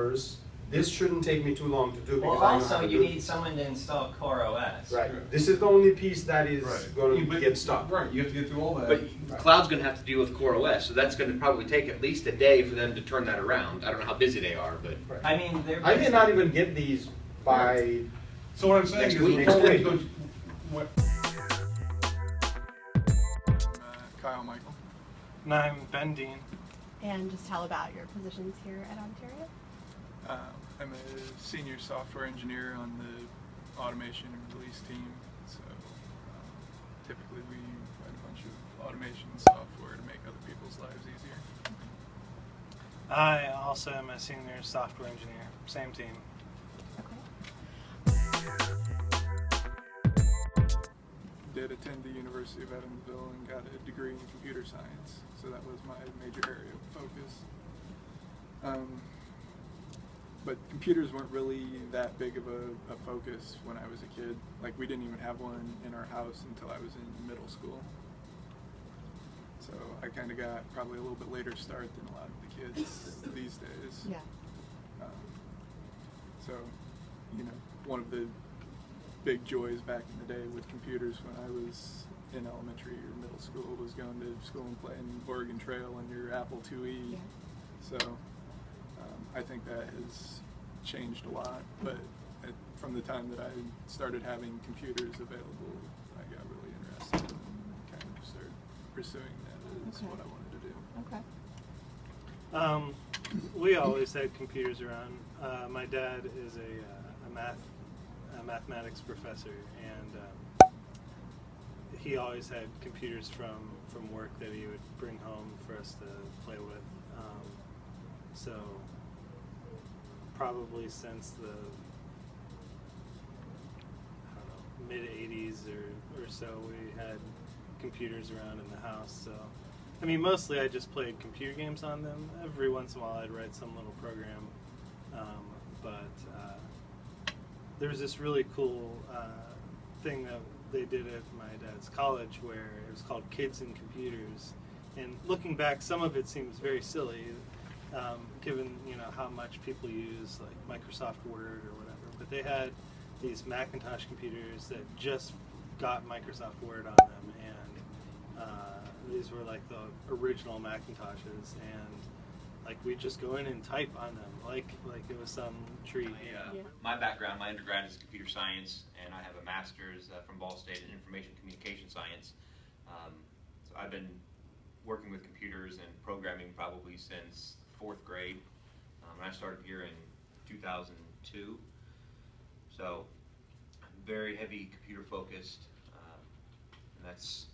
hours. This shouldn't take me too long to do. Well, because I know also how to you do it. need someone to install Core OS. Right. This is the only piece that is going to get stuck. Right, you have to get through all that. But Cloud's going to have to deal with Core OS, so that's going to probably take at least a day for them to turn that around. I don't know how busy they are, but Right. I mean, I may not even get these by. So what I'm saying Next is, week. before we Next go, week. what? Kyle Michael. And I'm Ben Dean. And just tell about your positions here at Ontario. I'm a senior software engineer on the automation and release team. So typically we write a bunch of automation software to make other people's lives easier. I also am a senior software engineer, same team. Did attend the University of Evansville and got a degree in computer science. So that was my major area of focus. But computers weren't really that big of a focus when I was a kid. Like, we didn't even have one in our house until I was in middle school. So I kind of got probably a little bit later start than a lot of the kids these days. Yeah. So, you know, one of the big joys back in the day with computers when I was in elementary or middle school was going to school and playing Oregon Trail on your Apple IIe. Yeah. So I think that has changed a lot, but from the time that I started having computers available, I got really interested and kind of started pursuing that as what I wanted to do. Okay. We always had computers around. My dad is a mathematics professor, and he always had computers from work that he would bring home for us to play with. So probably since the mid 80s or so, we had computers around in the house. So I mean, mostly I just played computer games on them. Every once in a while I'd write some little program, but there was this really cool thing that they did at my dad's college where it was called Kids and Computers, and looking back, some of it seems very silly, given how much people use like Microsoft Word or whatever. But they had these Macintosh computers that just got Microsoft Word on them, and these were like the original Macintoshes, and like we'd just go in and type on them like it was some treat. My background, my undergrad is computer science, and I have a master's from Ball State in information communication science. So I've been working with computers and programming probably since 4th grade. I started here in 2002. So I'm very heavy computer focused, and that's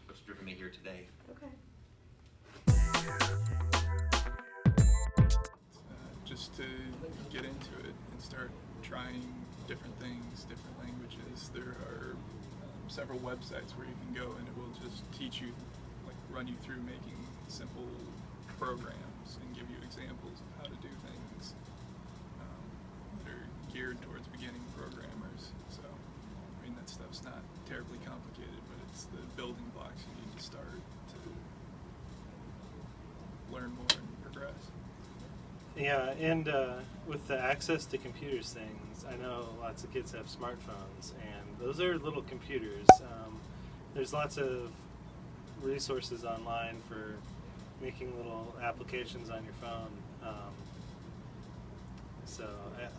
what's driven me here today. Okay. Just to get into it and start trying different things, different languages. There are several websites where you can go and it will just teach you, like run you through making simple programs and give you examples of how to do things that are geared towards beginning programmers. So, I mean, that stuff's not terribly complicated, but it's the building blocks you need to start to learn more and progress. Yeah, and with the access to computers things, I know lots of kids have smartphones, and those are little computers. There's lots of resources online for making little applications on your phone. So,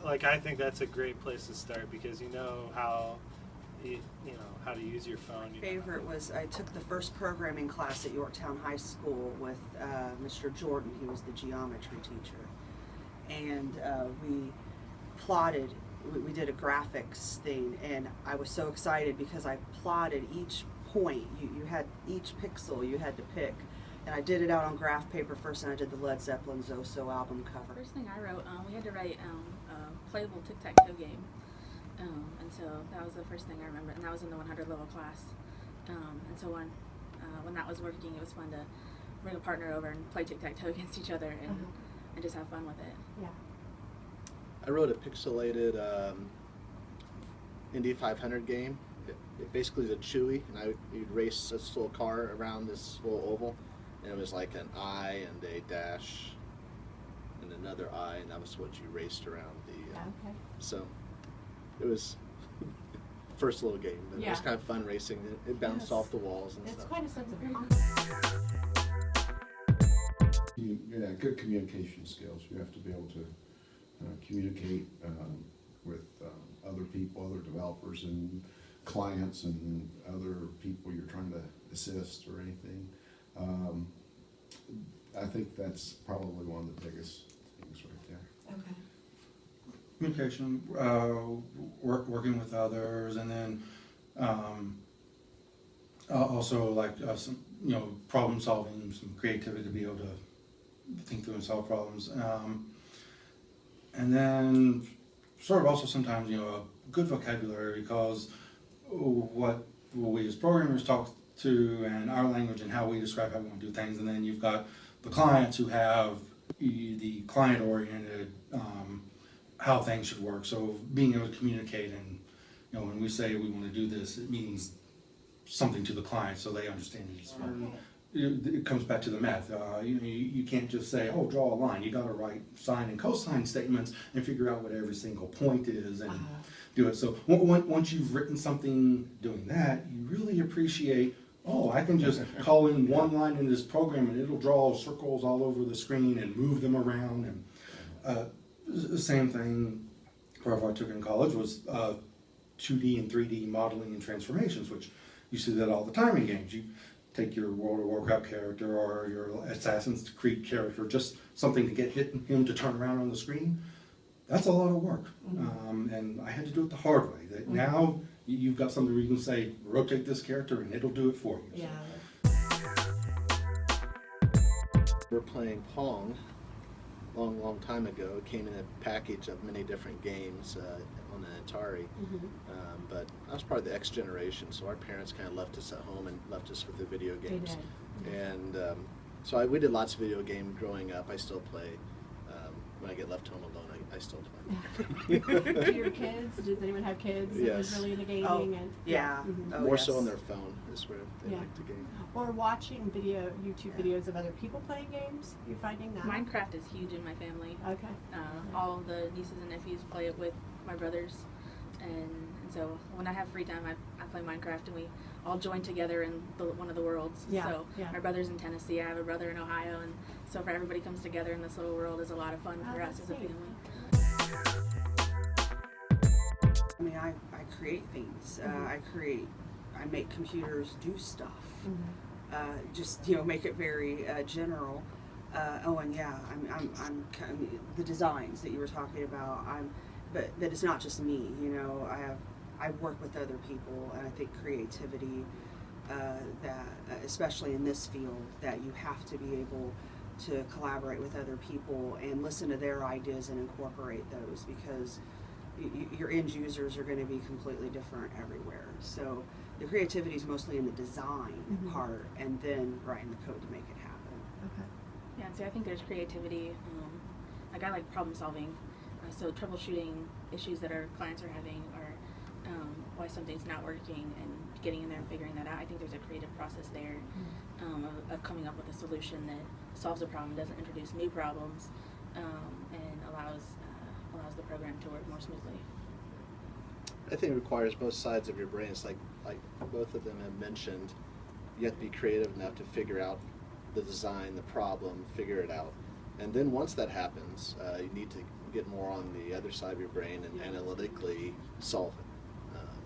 I think that's a great place to start because you know how how to use your phone. My favorite was I took the first programming class at Yorktown High School with Mr. Jordan. He was the geometry teacher. And we plotted, we did a graphics thing, and I was so excited because I plotted each point. You had each pixel you had to pick. And I did it out on graph paper first, and I did the Led Zeppelin Zoso album cover. First thing I wrote, we had to write a playable tic-tac-toe game. And so that was the first thing I remember, and that was in the 100 level class. And so when that was working, it was fun to bring a partner over and play tic-tac-toe against each other and just have fun with it. Yeah. I wrote a pixelated Indy 500 game. It basically is a Chewy, and you'd race this little car around this little oval, and it was like an I and a dash and and another eye, and that was what you raced around the. Okay. So it was first little game, but it was Yeah. kind of fun racing. It bounced Yes. off the walls and It's stuff. quite a sense of Yeah, good communication skills. You have to be able to communicate with other people, other developers and clients and other people you're trying to assist or anything. I think that's probably one of the biggest things right there. Okay. Communication, working with others, and then also like some, problem solving, some creativity to be able to think through and solve problems. And then sort of also sometimes, a good vocabulary, because what we as programmers talk to and our language and how we describe how we want to do things, and then you've got the clients who have the client-oriented how things should work. So being able to communicate, and when we say we want to do this, it means something to the client so they understand it. It comes back to the math. You can't just say, oh, draw a line. You got to write sine and cosine statements and figure out what every single point is and do it. So once you've written something doing that, you really appreciate, oh, I can just call in one line in this program and it'll draw circles all over the screen and move them around. And the same thing for what I took in college was 2D and 3D modeling and transformations, which you see that all the time in games. You take your World of Warcraft character or your Assassin's Creed character, just something to get him to turn around on the screen. That's a lot of work, and I had to do it the hard way. That now you've got something where you can say, rotate this character and it'll do it for you. Yeah. We're playing Pong long time ago. It came in a package of many different games on an Atari, but I was part of the X generation, so our parents kind of left us at home and left us with the video games. And so we did lots of video games growing up. I still play. When I get left home alone, I still play. Do your kids? Does anyone have kids that was really into gaming? Oh, And yeah. Oh, More yes. so on their phone is where they like to game. Or watching YouTube videos of other people playing games? You're finding that? Minecraft is huge in my family. Okay. All of the nieces and nephews play it with my brothers, and so when I have free time, I play Minecraft, and we all join together in one of the worlds. Yeah, So yeah. my brother's in Tennessee, I have a brother in Ohio, and so for everybody comes together in this little world is a lot of fun for us as a family. I mean, I create things. I make computers do stuff. Just make it very general. And yeah, I'm the designs that you were talking about. But it's not just me. I work with other people, and I think creativity, that especially in this field, that you have to be able to collaborate with other people and listen to their ideas and incorporate those, because your end users are going to be completely different everywhere. So the creativity is mostly in the design part, and then writing the code to make it happen. Okay. Yeah, so I think there's creativity. Like I like problem solving, so troubleshooting issues that our clients are having, or why something's not working, and getting in there and figuring that out. I think there's a creative process there of coming up with a solution that solves a problem, doesn't introduce new problems, and allows the program to work more smoothly. I think it requires both sides of your brain. It's like both of them have mentioned, you have to be creative enough to figure out the design, the problem, figure it out. And then once that happens, you need to get more on the other side of your brain and analytically solve it.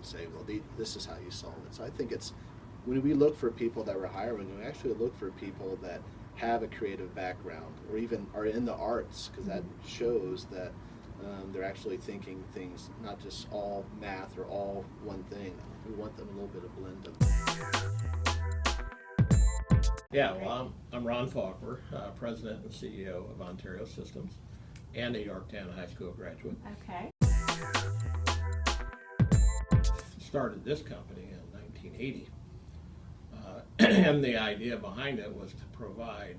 Say, well, this is how you solve it. So I think it's, when we look for people that we're hiring, we actually look for people that have a creative background or even are in the arts, because that shows that they're actually thinking things, not just all math or all one thing. We want them a little bit of blend of. Yeah, well, I'm Ron Faulkner, President and CEO of Ontario Systems and a Yorktown High School graduate. Okay. Started this company in 1980, and the idea behind it was to provide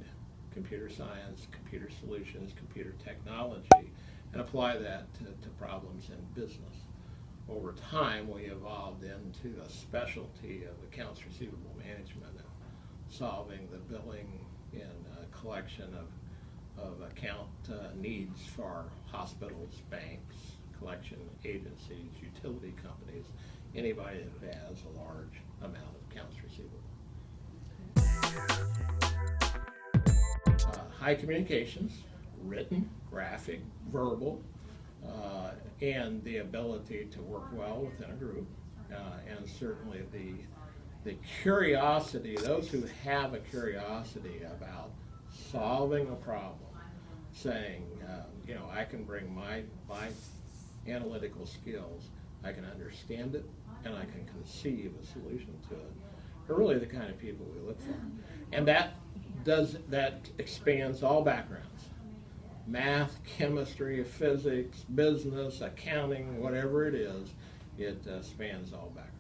computer science, computer solutions, computer technology, and apply that to problems in business. Over time, we evolved into a specialty of accounts receivable management, solving the billing and collection of account needs for hospitals, banks, collection agencies, utility companies, anybody who has a large amount of accounts receivable. High communications, written, graphic, verbal, and the ability to work well within a group, and certainly the curiosity, those who have a curiosity about solving a problem, saying, I can bring my analytical skills, I can understand it, and I can conceive a solution to it, are really the kind of people we look for. And that expands all backgrounds. Math, chemistry, physics, business, accounting, whatever it is, it spans all backgrounds.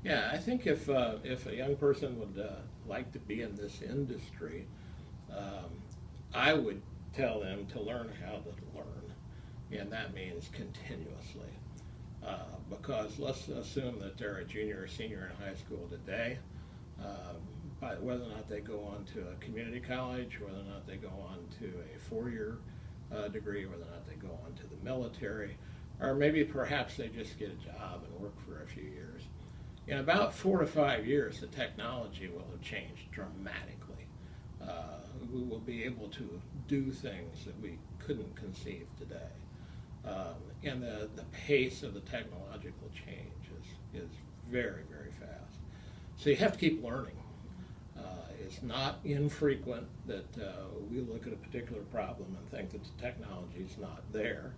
Yeah, I think if a young person would like to be in this industry, I would tell them to learn how to learn, and that means continuously. Because let's assume that they're a junior or senior in high school today, but whether or not they go on to a community college, whether or not they go on to a four-year degree, whether or not they go on to the military, or maybe perhaps they just get a job and work for a few years. In about 4 to 5 years, the technology will have changed dramatically. We will be able to do things that we couldn't conceive today. And the pace of the technological change is very, very fast. So you have to keep learning. It's not infrequent that we look at a particular problem and think that the technology is not there.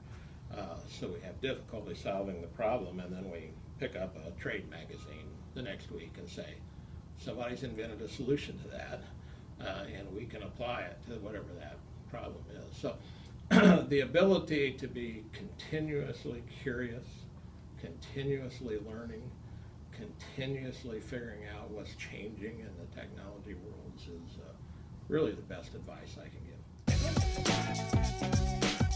So we have difficulty solving the problem, and then we pick up a trade magazine the next week and say, somebody's invented a solution to that, and we can apply it to whatever that problem is. So the ability to be continuously curious, continuously learning, continuously figuring out what's changing in the technology worlds is really the best advice I can give.